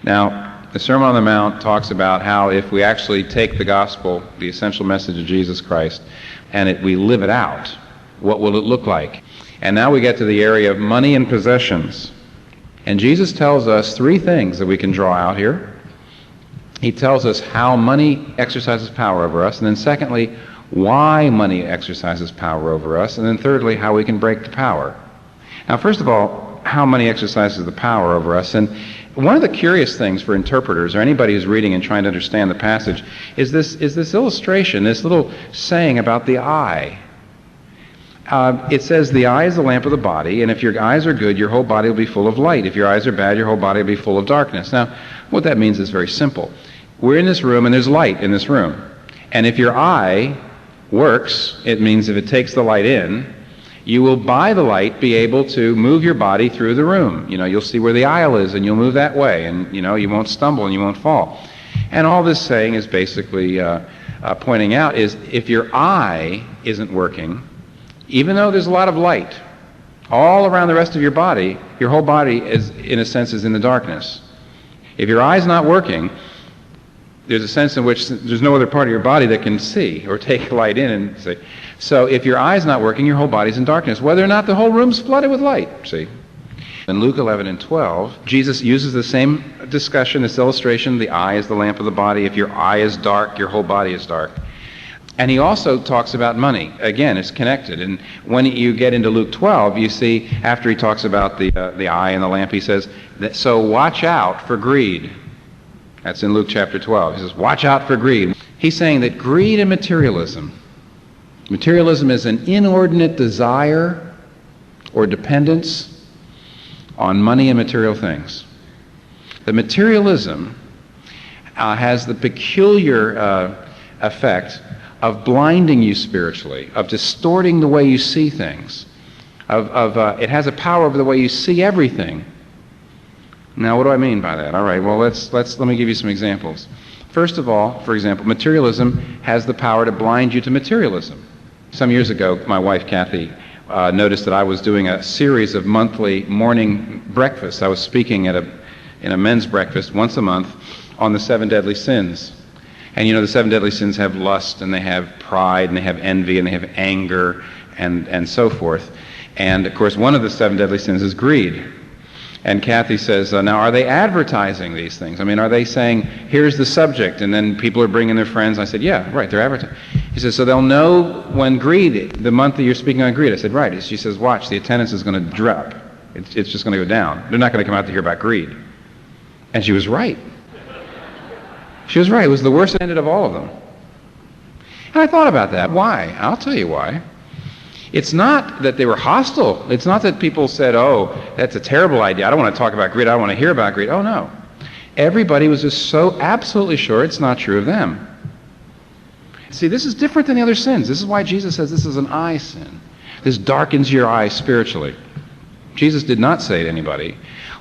Now, the Sermon on the Mount talks about how if we actually take the gospel, the essential message of Jesus Christ, and we live it out, what will it look like? And now we get to the area of money and possessions. And Jesus tells us three things that we can draw out here. He tells us how money exercises power over us, and then secondly, why money exercises power over us, and then thirdly, how we can break the power. Now, first of all, how money exercises the power over us. And one of the curious things for interpreters or anybody who's reading and trying to understand the passage is this illustration, this little saying about the eye. It says the eye is the lamp of the body, and if your eyes are good, your whole body will be full of light. If your eyes are bad, your whole body will be full of darkness. Now, what that means is very simple. We're in this room, and there's light in this room. And if your eye works, it means if it takes the light in, you will, by the light, be able to move your body through the room. You'll see where the aisle is, and you'll move that way, and, you won't stumble and you won't fall. And all this saying is basically pointing out is if your eye isn't working, even though there's a lot of light all around the rest of your body, your whole body is, in a sense, is in the darkness. If your eye's not working, there's a sense in which there's no other part of your body that can see or take light in and see. So if your eye's not working, your whole body's in darkness, whether or not the whole room's flooded with light, see. In Luke 11 and 12, Jesus uses the same discussion, this illustration, the eye is the lamp of the body. If your eye is dark, your whole body is dark. And he also talks about money. Again, it's connected. And when you get into Luke 12, you see, after he talks about the eye and the lamp, he says, so watch out for greed. That's in Luke chapter 12. He says, watch out for greed. He's saying that greed and materialism is an inordinate desire or dependence on money and material things. The materialism has the peculiar effect of blinding you spiritually, of distorting the way you see things. It has a power over the way you see everything. Now, what do I mean by that? All right, well, let me give you some examples. First of all, for example, materialism has the power to blind you to materialism. Some years ago, my wife, Kathy, noticed that I was doing a series of monthly morning breakfasts. I was speaking in a men's breakfast once a month on the 7 deadly sins. And the 7 deadly sins have lust, and they have pride, and they have envy, and they have anger, and so forth. And, of course, one of the 7 deadly sins is greed. And Kathy says, now, are they advertising these things? I mean, are they saying, here's the subject, and then people are bringing their friends? I said, yeah, right, they're advertising. He says, so they'll know when greed, the month that you're speaking on greed. I said, right. She says, watch, the attendance is going to drop. It's just going to go down. They're not going to come out to hear about greed. And she was right. She was right. It was the worst ended of all of them. And I thought about that. Why? I'll tell you why. It's not that they were hostile. It's not that people said, oh, that's a terrible idea. I don't want to talk about greed. I don't want to hear about greed. Oh, no. Everybody was just so absolutely sure it's not true of them. See, this is different than the other sins. This is why Jesus says this is an eye sin. This darkens your eye spiritually. Jesus did not say to anybody,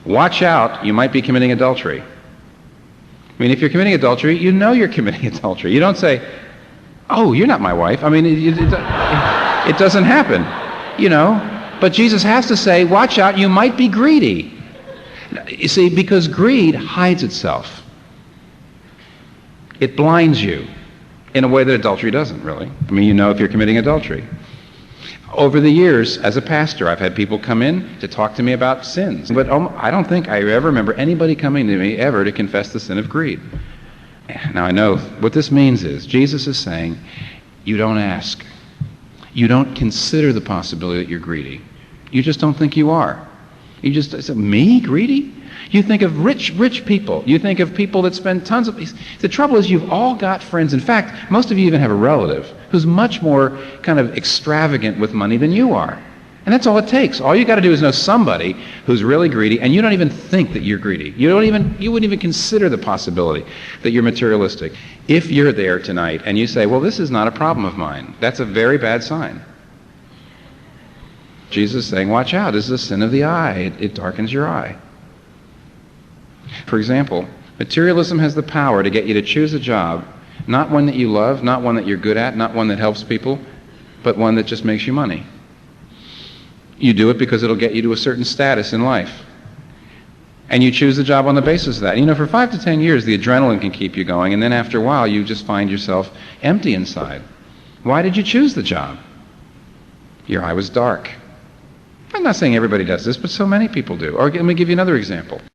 watch out, you might be committing adultery. I mean, if you're committing adultery, you know you're committing adultery. You don't say, oh, you're not my wife. I mean, it doesn't happen, But Jesus has to say, watch out, you might be greedy. You see, because greed hides itself. It blinds you in a way that adultery doesn't, really. I mean, if you're committing adultery. Over the years, as a pastor, I've had people come in to talk to me about sins. But I don't think I ever remember anybody coming to me ever to confess the sin of greed. Now, I know what this means is Jesus is saying, you don't ask. You don't consider the possibility that you're greedy. You just don't think you are. You just say, me, greedy? You think of rich people. You think of people that spend tons of... The trouble is you've all got friends. In fact, most of you even have a relative who's much more kind of extravagant with money than you are. And that's all it takes. All you got to do is know somebody who's really greedy, and you don't even think that you're greedy. You wouldn't even consider the possibility that you're materialistic. If you're there tonight and you say, well, this is not a problem of mine, that's a very bad sign. Jesus is saying, watch out, this is a sin of the eye. It darkens your eye. For example, materialism has the power to get you to choose a job, not one that you love, not one that you're good at, not one that helps people, but one that just makes you money. You do it because it'll get you to a certain status in life. And you choose the job on the basis of that. You know, for 5 to 10 years, the adrenaline can keep you going, and then after a while, you just find yourself empty inside. Why did you choose the job? Your eye was dark. I'm not saying everybody does this, but so many people do. Or let me give you another example.